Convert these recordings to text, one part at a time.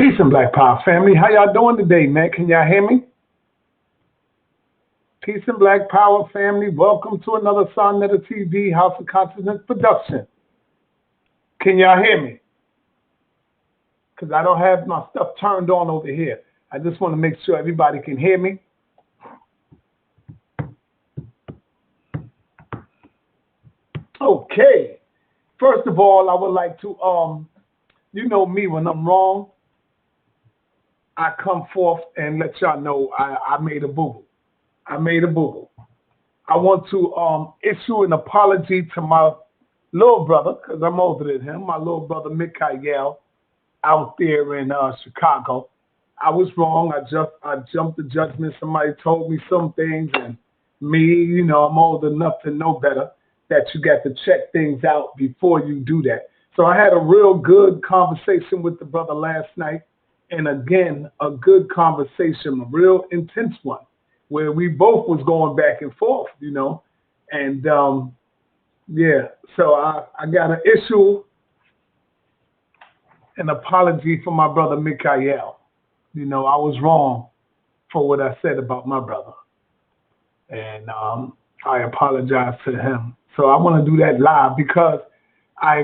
Peace and Black Power family. How y'all doing today, man? Can y'all hear me? Peace and Black Power family. Welcome to another AfRaKaN TV House of Consciousness production. Can y'all hear me? Because I don't have my stuff turned on over here. I just want to make sure everybody can hear me. Okay. First of all, I would like to, you know me, when I'm wrong, I come forth and let y'all know I made a boo-boo. I made a boo-boo. I want to issue an apology to my little brother, because I'm older than him, my little brother Mikhail, out there in Chicago. I was wrong. I jumped to judgment. Somebody told me some things, and me, you know, I'm old enough to know better that you got to check things out before you do that. So I had a real good conversation with the brother last night, and again, a good conversation, a real intense one, where we both was going back and forth, you know, and yeah, so I got to issue an apology for my brother Mikhail. You know, I was wrong for what I said about my brother, and I apologize to him. So I want to do that live because I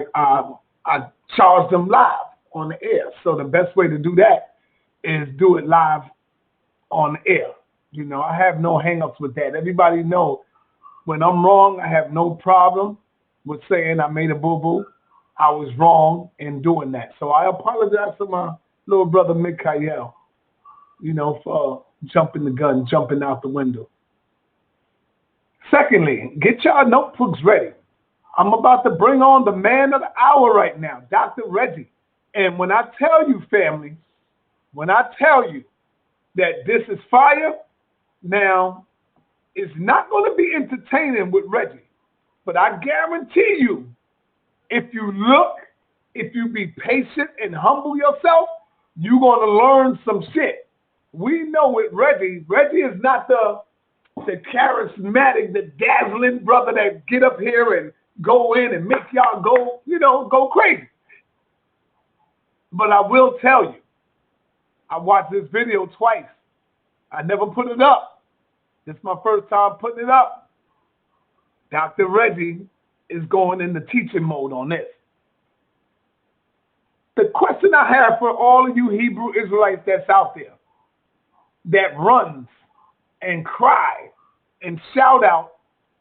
charged them live on the air. So the best way to do that is do it live on the air. You know, I have no hang-ups with that. Everybody know when I'm wrong, I have no problem with saying I made a boo-boo. I was wrong in doing that. So I apologize to my little brother Mikhail, you know, for jumping the gun, jumping out the window. Secondly, get y'all notebooks ready. I'm about to bring on the man of the hour right now, Dr. Reggie. And when I tell you, family, when I tell you that this is fire, now, it's not going to be entertaining with Reggie. But I guarantee you, if you look, if you be patient and humble yourself, you're going to learn some shit. We know with Reggie is not the charismatic, the dazzling brother that get up here and go in and make y'all go, you know, go crazy. But I will tell you, I watched this video twice. I never put it up. This is my first time putting it up. Dr. Reggie is going into teaching mode on this. The question I have for all of you Hebrew Israelites that's out there that runs and cry and shout out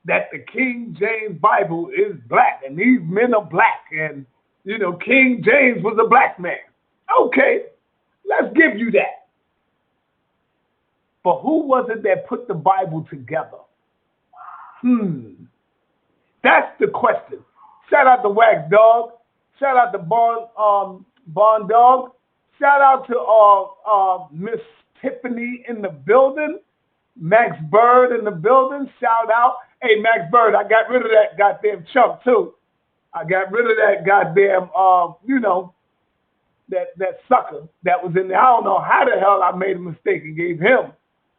that the King James Bible is black and these men are black and, you know, King James was a black man. Okay, let's give you that. But who was it that put the Bible together? That's the question. Shout out to Wax Dog. Shout out to Bond Dog. Shout out to Miss Tiffany in the building. Max Bird in the building. Shout out. Hey, Max Bird, I got rid of that goddamn chump too. I got rid of that goddamn, you know, that sucker that was in there. I don't know how the hell I made a mistake and gave him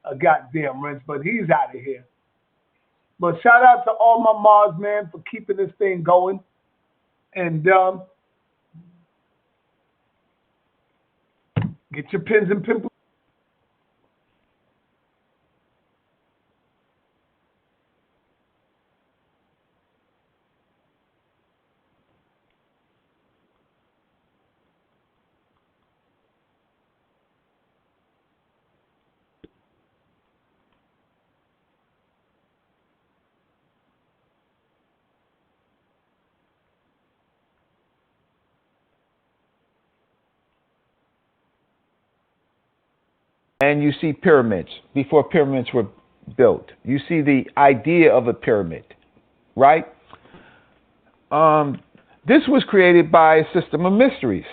a goddamn wrench, but he's out of here. But shout out to all my mods, man, for keeping this thing going. And get your pins and pimples. And you see pyramids before pyramids were built. You see the idea of a pyramid, right? This was created by a system of mysteries.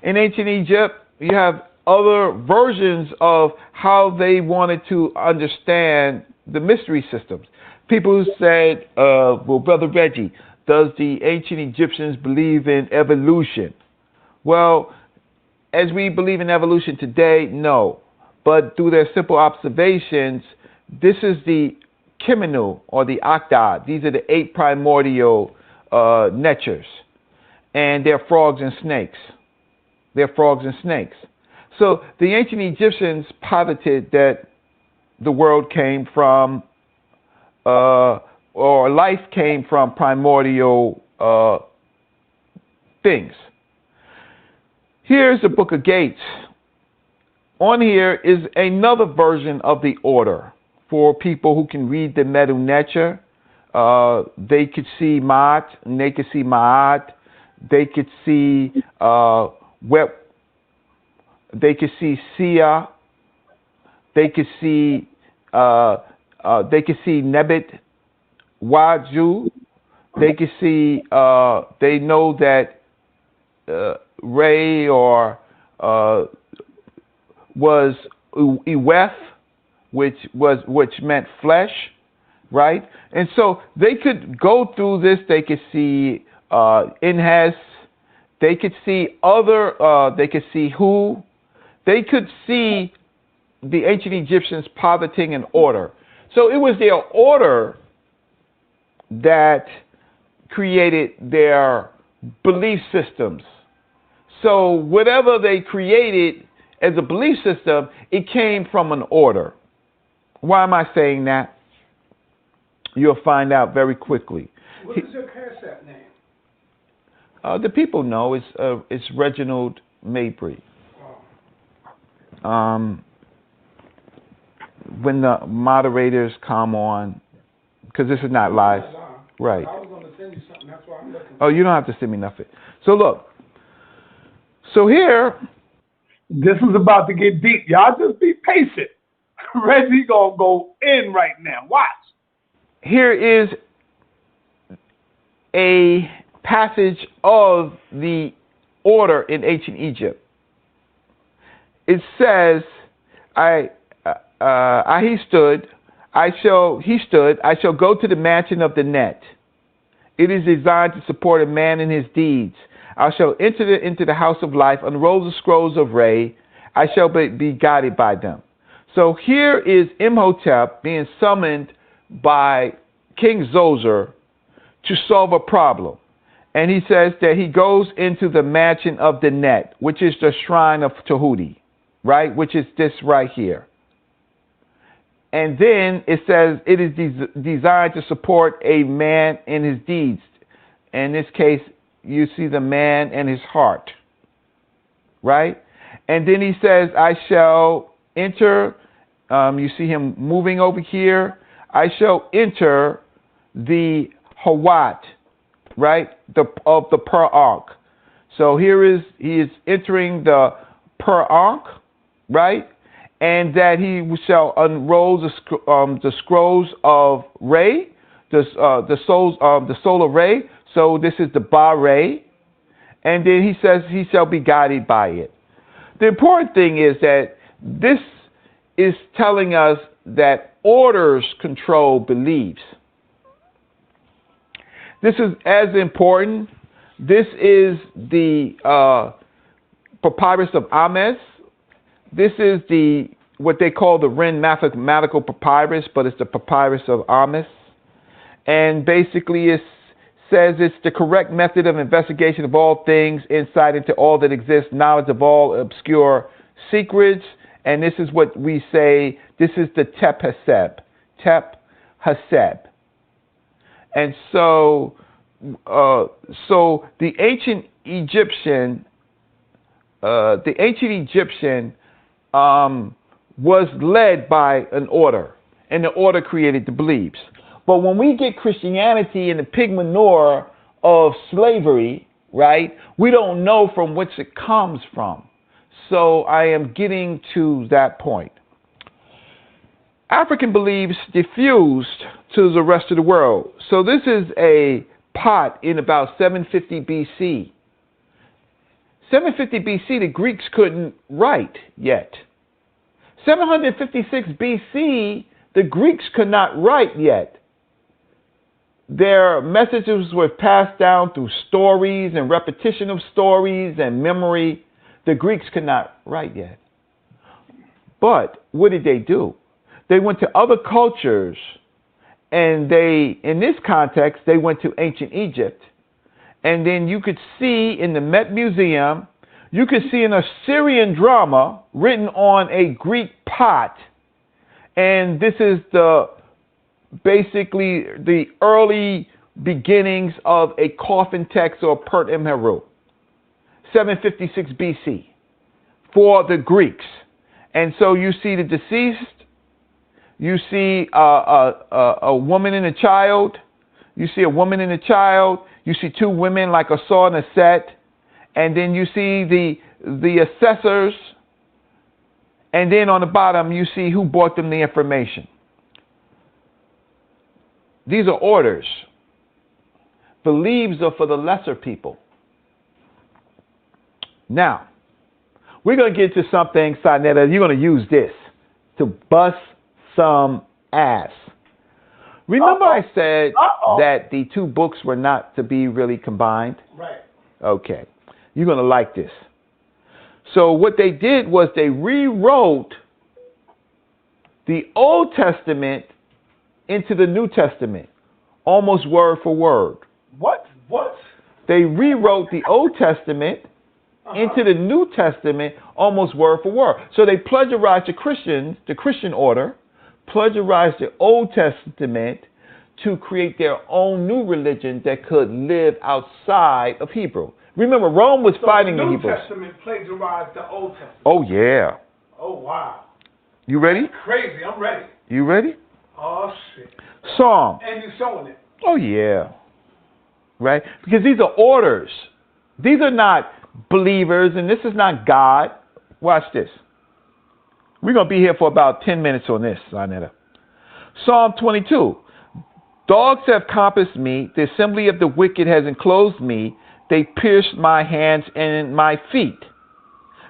In ancient Egypt, you have other versions of how they wanted to understand the mystery systems. People who said, well, Brother Reggie, does the ancient Egyptians believe in evolution? Well, as we believe in evolution today, no. But through their simple observations, this is the Kimenu, or the Akdad. These are the 8 primordial natures. And they're frogs and snakes. They're frogs and snakes. So the ancient Egyptians posited that the world came from, or life came from primordial things. Here's the Book of Gates. On here is another version of the order for people who can read the Medu Neter. They could see Ma'at, and they could see Ma'at. They could see they could see Sia. They could see Nebet Waju. They could see. They know that Ray or was Iweth, which meant flesh, right? And so they could go through this. They could see Inhes. They could see other. They could see who. They could see the ancient Egyptians positing an order. So it was their order that created their belief systems. So whatever they created as a belief system, it came from an order. Why am I saying that? You'll find out very quickly. What is your Cash App name? The people know it's Reginald Mabry. When the moderators come on, because this is not live, right? I was going to send you something. That's why I'm looking. Oh, you don't have to send me nothing. So look. So here, this is about to get deep. Y'all just be patient. Reggie gonna go in right now. Watch. Here is a passage of the order in ancient Egypt. It says, he stood, I shall go to the mansion of the net. It is designed to support a man in his deeds. I shall enter into the house of life, unroll the scrolls of Re. I shall be guided by them. So here is Imhotep being summoned by King Zoser to solve a problem. And he says that he goes into the mansion of the net, which is the shrine of Tahuti, right? Which is this right here. And then it says it is designed to support a man in his deeds. In this case, you see the man and his heart, right? And then he says, I shall enter. You see him moving over here. I shall enter the Hawat, right? Of the Per Ankh. So he is entering the Per Ankh, right? And that he shall unroll the scrolls of Re, the soul of Re. So this is the Ba Re. And then he says he shall be guided by it. The important thing is that this is telling us that orders control beliefs. This is as important. This is the papyrus of Ames. This is what they call the Ren mathematical papyrus, but it's the papyrus of Ames. And basically it says it's the correct method of investigation of all things, insight into all that exists, knowledge of all obscure secrets. And this is what we say, this is the Tep Haseb. Tep Haseb. And so the ancient Egyptian was led by an order, and the order created the beliefs. But when we get Christianity and the pig manure of slavery, right, we don't know from which it comes from. So I am getting to that point. African beliefs diffused to the rest of the world. So this is a pot in about 750 BC. 750 BC, the Greeks couldn't write yet. 756 BC, the Greeks could not write yet. Their messages were passed down through stories and repetition of stories and memory. The Greeks could not write yet. But what did they do? They went to other cultures, and in this context, they went to ancient Egypt. And then you could see in the Met Museum, You can see an Assyrian drama written on a Greek pot. And this is basically the early beginnings of a coffin text or Pert Imheru, 756 BC, for the Greeks. And so you see the deceased, you see a woman and a child, you see a woman and a child, you see two women like a saw and a set, and then you see the assessors, and then on the bottom you see who brought them the information. These are orders. The leaves are for the lesser people. Now, we're going to get to something, Sanetta, you're going to use this to bust some ass. Remember I said that the two books were not to be really combined? Right. Okay. You're going to like this. So what they did was they rewrote the Old Testament into the New Testament, almost word for word. What? They rewrote the Old Testament into the New Testament almost word for word. So they plagiarized the Christian order, plagiarized the Old Testament to create their own new religion that could live outside of Hebrew. Remember, Rome was fighting the Hebrews. The New Testament plagiarized the Old Testament. Oh, yeah. Oh, wow. You ready? That's crazy. I'm ready. You ready? Oh, shit. Psalm. And you're showing it. Oh, yeah. Right? Because these are orders. These are not believers, and this is not God. Watch this. We're going to be here for about 10 minutes on this, Sonetta. Psalm 22. Dogs have compassed me. The assembly of the wicked has enclosed me. They pierced my hands and my feet.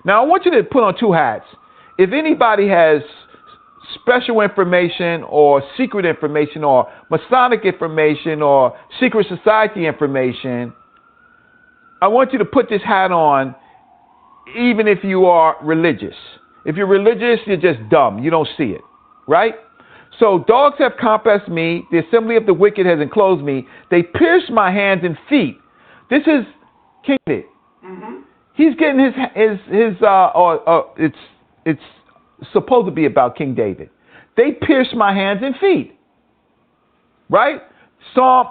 Now, I want you to put on two hats. If anybody has special information or secret information or Masonic information or secret society information, I want you to put this hat on even if you are religious. If you're religious, you're just dumb. You don't see it, right? So dogs have compassed me. The assembly of the wicked has enclosed me. They pierced my hands and feet. This is King David. Mm-hmm. He's getting it's supposed to be about King David. They pierced my hands and feet. Right? Psalm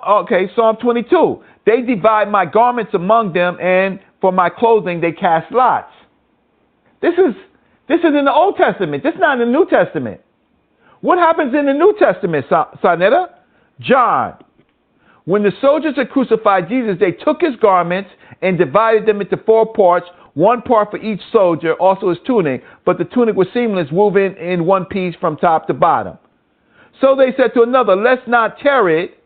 22. They divide my garments among them, and for my clothing they cast lots. This is in the Old Testament. This is not in the New Testament. What happens in the New Testament, Sonetta? John. When the soldiers had crucified Jesus, they took his garments and divided them into 4 parts, 1 part for each soldier, also his tunic, but the tunic was seamless, woven in one piece from top to bottom. So they said to another, let's not tear it,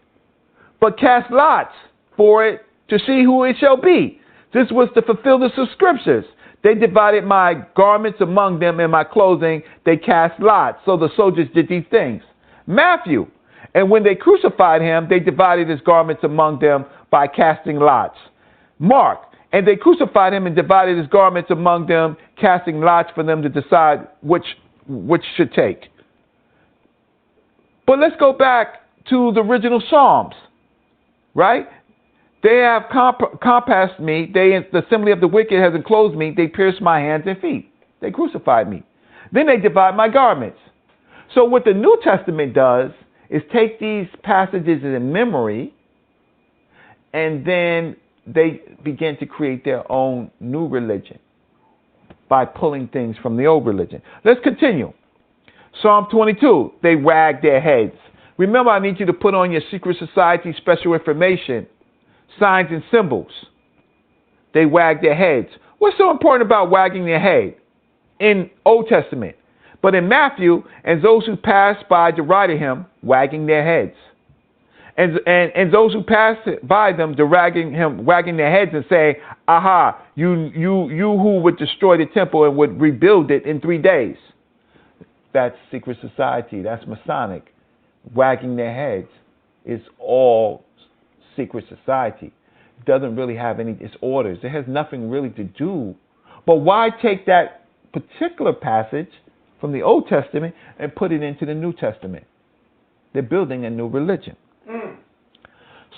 but cast lots for it to see who it shall be. This was to fulfill the scriptures. They divided my garments among them, and my clothing they cast lots. So the soldiers did these things. Matthew. And when they crucified him, they divided his garments among them by casting lots. Mark. And they crucified him and divided his garments among them, casting lots for them to decide which should take. But let's go back to the original Psalms, right? They have compassed me. The assembly of the wicked has enclosed me. They pierced my hands and feet. They crucified me. Then they divide my garments. So what the New Testament does is take these passages in memory, and then they begin to create their own new religion by pulling things from the old religion. Let's continue. Psalm 22, they wag their heads. Remember, I need you to put on your secret society special information, signs and symbols. They wag their heads. What's so important about wagging their head in Old Testament? But in Matthew, and those who passed by derided him, wagging their heads. And those who passed by them deriding him, wagging their heads and saying, aha, you who would destroy the temple and would rebuild it in 3 days. That's secret society. That's Masonic. Wagging their heads is all secret society. It doesn't really have any orders. It has nothing really to do. But why take that particular passage from the Old Testament and put it into the New Testament? They're building a new religion.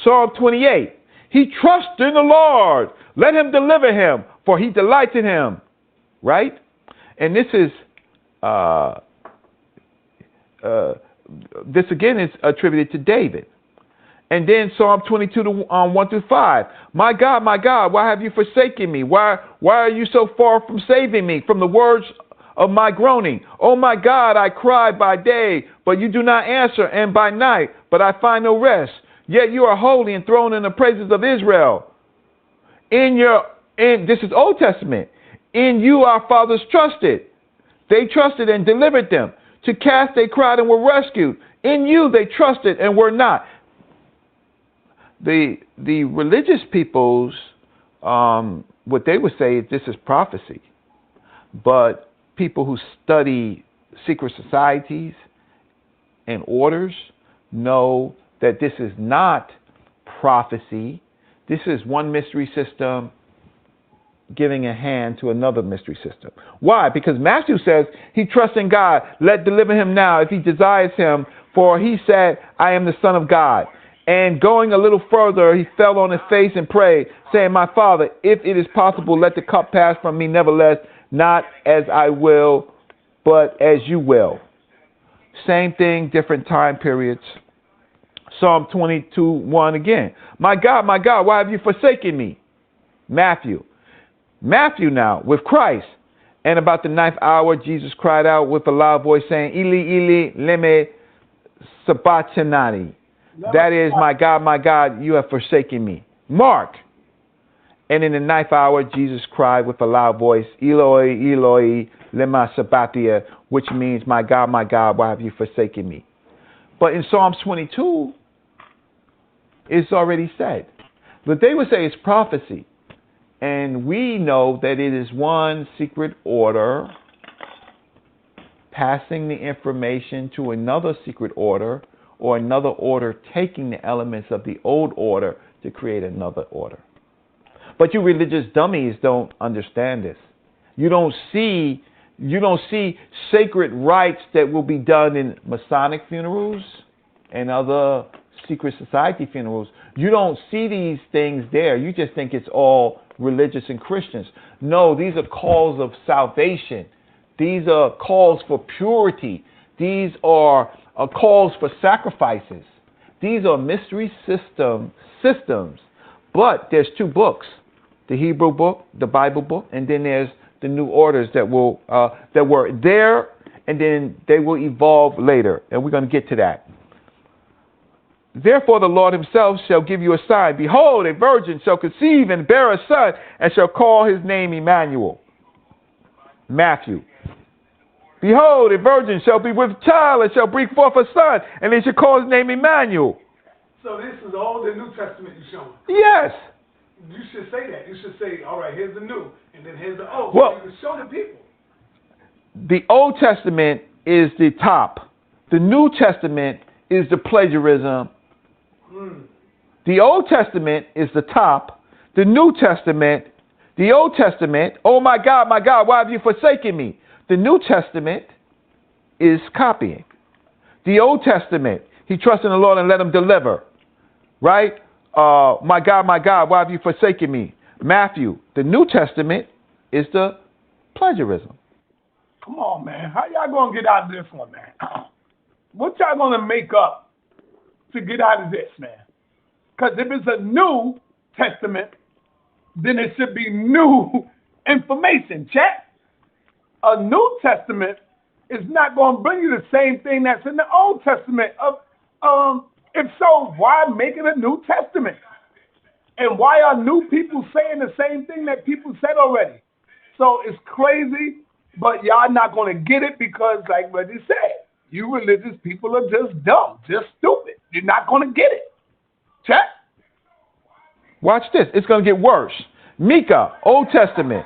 Psalm 28. He trusts in the Lord. Let him deliver him. for he delights in him. Right? And this is, this again is attributed to David. And then Psalm 22 1 through 5. My God, why have you forsaken me? Why are you so far from saving me from the words of my groaning? Oh my God, I cry by day, but you do not answer, and by night, but I find no rest. Yet you are holy, enthroned in the praises of Israel. This is Old Testament. In you our fathers trusted. They trusted and delivered them. To cast they cried and were rescued. In you they trusted and were not. The religious peoples, what they would say is this is prophecy. But people who study secret societies and orders know that this is not prophecy. This is one mystery system giving a hand to another mystery system. Why? Because Matthew says he trusts in God. Let deliver him now if he desires him. For he said, I am the Son of God. And going a little further, he fell on his face and prayed, saying, my Father, if it is possible, let the cup pass from me. Nevertheless, not as I will, but as you will. Same thing, different time periods. Psalm 22 1 again. My God, why have you forsaken me? Matthew now, with Christ. And about the 9th hour, Jesus cried out with a loud voice, saying, Eli, Eli, leme sabachthani. That is, my God, you have forsaken me. Mark. And in the 9th hour, Jesus cried with a loud voice, Eloi, Eloi, lema sabachthani, which means, my God, why have you forsaken me? But in Psalms 22, it's already said. But they would say it's prophecy. And we know that it is one secret order passing the information to another secret order, or another order taking the elements of the old order to create another order. But you religious dummies don't understand this. You don't see sacred rites that will be done in Masonic funerals and other secret society funerals. You don't see these things there. You just think it's all religious and Christians. No, these are calls of salvation. These are calls for purity. These are calls for sacrifices. These are mystery systems. But there's two books: the Hebrew book, the Bible book, and then there's the new orders that were there, and then they will evolve later. And we're going to get to that. Therefore the Lord himself shall give you a sign. Behold, a virgin shall conceive and bear a son, and shall call his name Emmanuel. Matthew. Behold, a virgin shall be with child, and shall bring forth a son, and they shall call his name Emmanuel. So this is all the New Testament you're showing? Yes. You should say that. You should say, all right, here's the new, and then here's the old. Well, so you can show the people. The Old Testament is the top. The New Testament is the plagiarism. The Old Testament is the top. The New Testament, the Old Testament, oh my God, why have you forsaken me? The New Testament is copying. The Old Testament, he trusts in the Lord and let him deliver. Right? My God, why have you forsaken me? Matthew, the New Testament is the plagiarism. Come on, man. How y'all going to get out of this one, man? What y'all going to make up to get out of this, man? Because if it's a New Testament, then it should be new information, chat. A New Testament is not going to bring you the same thing that's in the Old Testament. If so, why make it a New Testament? And why are new people saying the same thing that people said already? So it's crazy, but y'all not going to get it because, like Reggie said, you religious people are just dumb, just stupid. You're not going to get it. Check. Watch this. It's going to get worse. Micah, Old Testament.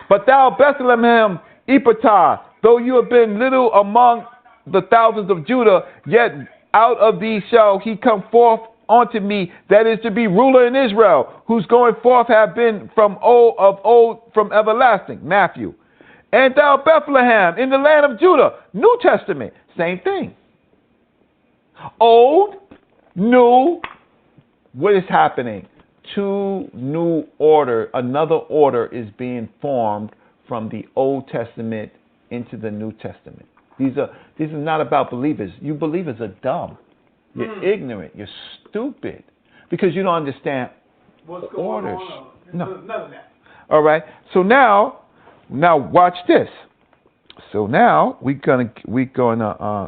But thou, Bethlehem, Ephratah, though you have been little among the thousands of Judah, yet out of thee shall he come forth unto me, that is to be ruler in Israel, whose going forth have been from old, from everlasting. Matthew. And thou, Bethlehem, in the land of Judah. New Testament. Same thing. Old, new. What is happening? another order is being formed from the Old Testament into the New Testament. These are not about believers. You believers are dumb. You're ignorant. You're stupid because you don't understand what's the going orders. on. No. None of that. All right. So now watch this. So now we're gonna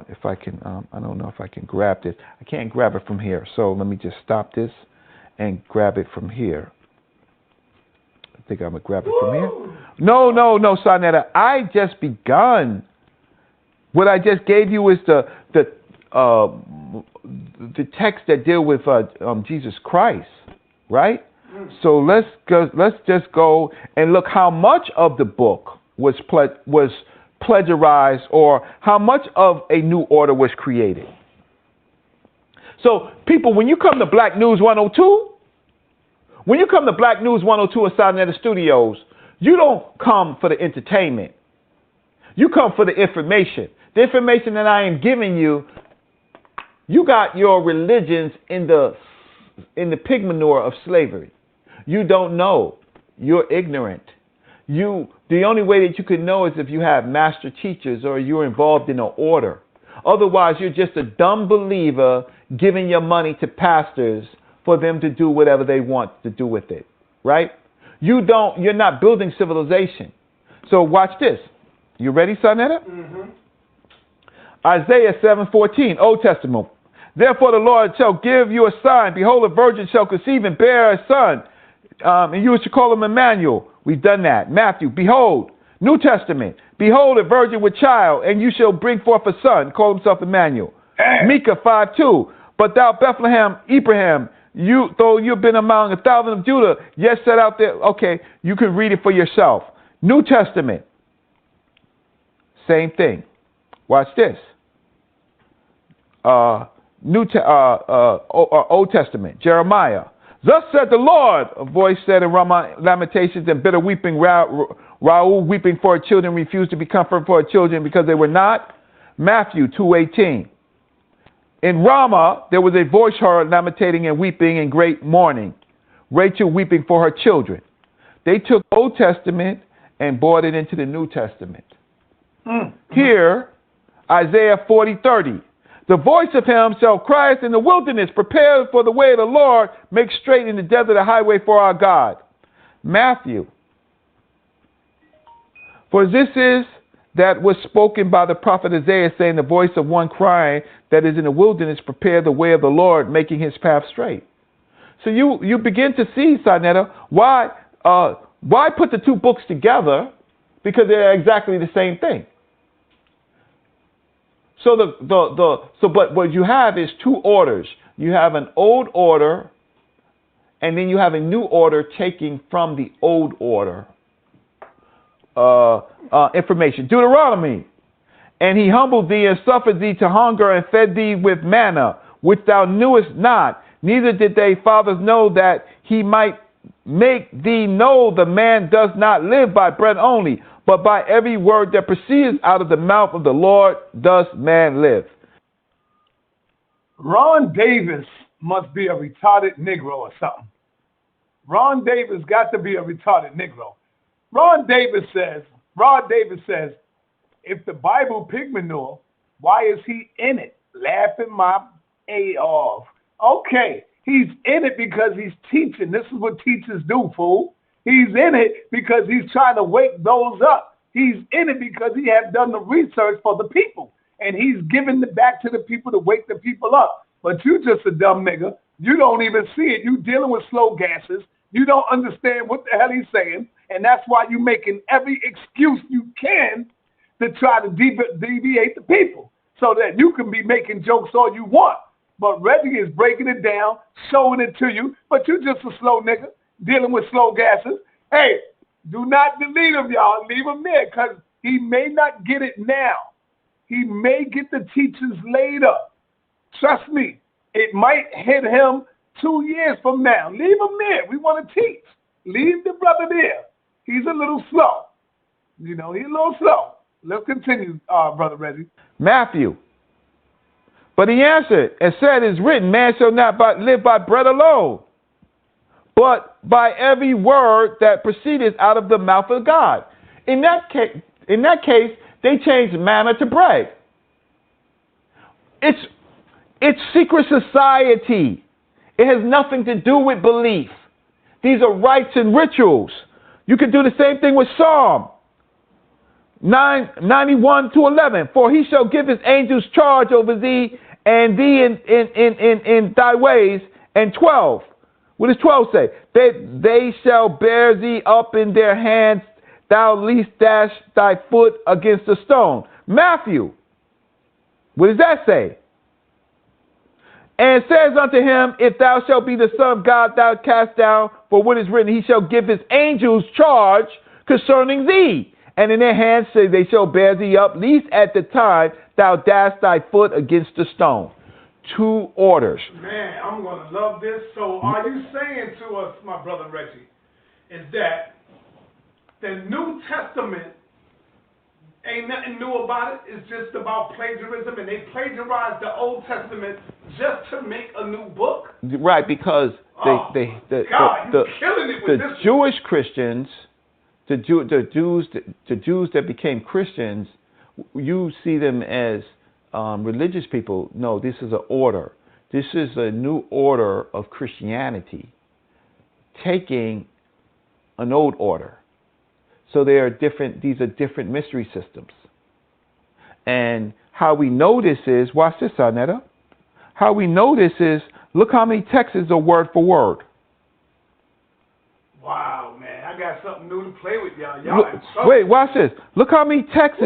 if I can I don't know if I can grab this. I can't grab it from here. So let me just stop this and grab it from here. I think I'm gonna grab it from here. No, Sonetta. I just begun. What I just gave you is the text that deal with Jesus Christ, right? So let's just go and look how much of the book was plagiarized, or how much of a new order was created. So people, when you come to Black News 102, at Sonetta Studios, you don't come for the entertainment. You come for the information. The information that I am giving you, you got your religions in the pig manure of slavery. You don't know. You're ignorant. The only way that you can know is if you have master teachers or you're involved in an order. Otherwise, you're just a dumb believer giving your money to pastors for them to do whatever they want to do with it, right? You're not building civilization. So watch this. You ready, Sonetta? Mm-hmm. Isaiah 7:14, Old Testament. Therefore the Lord shall give you a sign. Behold, a virgin shall conceive and bear a son, and you shall call him Emmanuel. We've done that. Matthew, behold. New Testament. Behold, a virgin with child, and you shall bring forth a son, call himself Emmanuel. Micah 5:2. But thou, Bethlehem, Ephraim, though you've been among 1,000 of Judah, yet set out there. Okay, you can read it for yourself. New Testament. Same thing. Watch this. Old Testament. Jeremiah. Thus said the Lord, a voice said in Lamentations, and bitter weeping, Raoul weeping for her children, refused to be comforted for her children because they were not. Matthew 2:18. In Ramah, there was a voice heard lamentating and weeping in great mourning. Rachel weeping for her children. They took Old Testament and brought it into the New Testament. Here, Isaiah 40:30. The voice of him shall cry in the wilderness, prepare for the way of the Lord, make straight in the desert a highway for our God. Matthew. For this is that was spoken by the prophet Isaiah, saying, the voice of one crying that is in the wilderness, prepare the way of the Lord, making his path straight. So you begin to see, Sonetta, why put the two books together? Because they're exactly the same thing. So but what you have is two orders. You have an old order, and then you have a new order taking from the old order information. Deuteronomy. And he humbled thee and suffered thee to hunger and fed thee with manna, which thou knewest not. Neither did thy fathers know, that he might make thee know the man does not live by bread only, but by every word that proceeds out of the mouth of the Lord does man live. Ron Davis must be a retarded Negro or something. Ron Davis got to be a retarded Negro. Ron Davis says, if the Bible pig manure, why is he in it? Laughing my A off. Okay, he's in it because he's teaching. This is what teachers do, fool. He's in it because he's trying to wake those up. He's in it because he has done the research for the people. And he's giving it back to the people to wake the people up. But you just a dumb nigga. You don't even see it. You dealing with slow gases. You don't understand what the hell he's saying. And that's why you're making every excuse you can to try to deviate the people so that you can be making jokes all you want. But Reggie is breaking it down, showing it to you. But you just a slow nigga dealing with slow gases. Hey, do not delete him, y'all. Leave him there because he may not get it now. He may get the teachers later. Trust me, it might hit him 2 years from now. Leave him there. We want to teach. Leave the brother there. He's a little slow. You know, he's a little slow. Let's continue, Brother Reggie. Matthew. But he answered and said, it is written, man shall not live by bread alone, but by every word that proceedeth out of the mouth of God. In that case, they changed manna to bread. It's secret society. It has nothing to do with belief. These are rites and rituals. You can do the same thing with Psalm 91-11. For he shall give his angels charge over thee and thee in thy ways. And 12. What does 12 say? They shall bear thee up in their hands, thou least dash thy foot against a stone. Matthew. What does that say? And says unto him, if thou shalt be the Son of God, thou cast down, for what is written, he shall give his angels charge concerning thee. And in their hands say they shall bear thee up, lest at the time thou dash thy foot against a stone. 2 orders. Man, I'm going to love this. So are you saying to us, my brother Reggie, is that the New Testament ain't nothing new about it? It's just about plagiarism, and they plagiarized the Old Testament just to make a new book? Right, because the Jewish Christians, the Jews that became Christians, you see them as religious people. No, this is an order. This is a new order of Christianity, taking an old order. So they are different. These are different mystery systems. And how we know this is, watch this, Arnetta. How we know this is, look how many texts are word for word. Wow, man, I got something new to play with y'all. Wait, watch this. Look how many texts.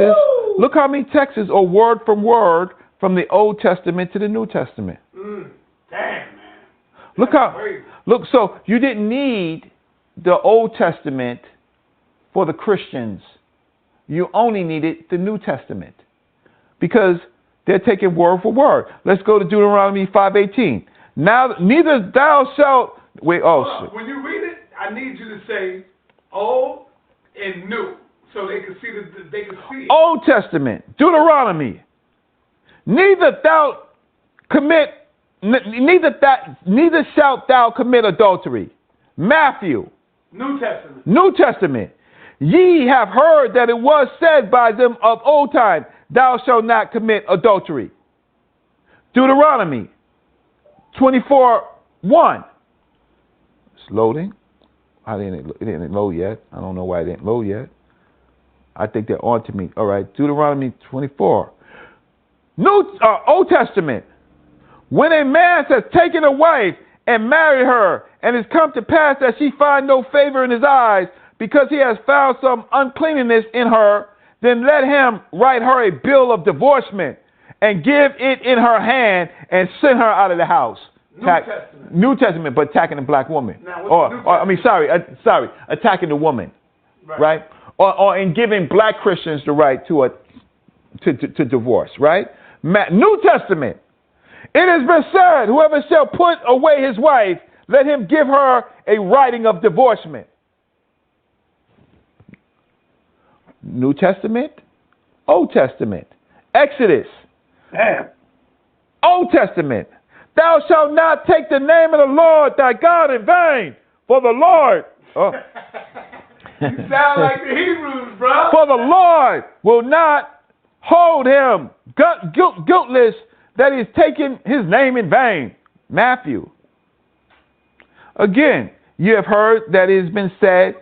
Look how many texts are word from word from the Old Testament to the New Testament. Damn, man. Look. So you didn't need the Old Testament for the Christians. You only needed the New Testament because they're taking word for word. Let's go to Deuteronomy 5:18. Now, neither thou shalt wait. When you read it, I need you to say old and new, so they can see it. Old Testament, Deuteronomy. Neither shalt thou commit adultery. Matthew. New Testament. Ye have heard that it was said by them of old time, thou shalt not commit adultery. Deuteronomy 24:1. It's loading. It didn't load yet. I don't know why it didn't load yet. I think they're on to me. All right, Deuteronomy 24. Old Testament. When a man has taken a wife and married her, and it's come to pass that she find no favor in his eyes, because he has found some uncleanness in her, then let him write her a bill of divorcement and give it in her hand and send her out of the house. New Testament, but attacking a black woman. Attacking the woman, right? Or in giving black Christians the right to divorce, right? New Testament. It has been said, whoever shall put away his wife, let him give her a writing of divorcement. New Testament, Old Testament. Exodus. Damn. Old Testament. Thou shalt not take the name of the Lord thy God in vain, for the Lord. You sound like the Hebrews, bro. For the Lord will not hold him guiltless that is taking his name in vain. Matthew. Again, you have heard that it has been said,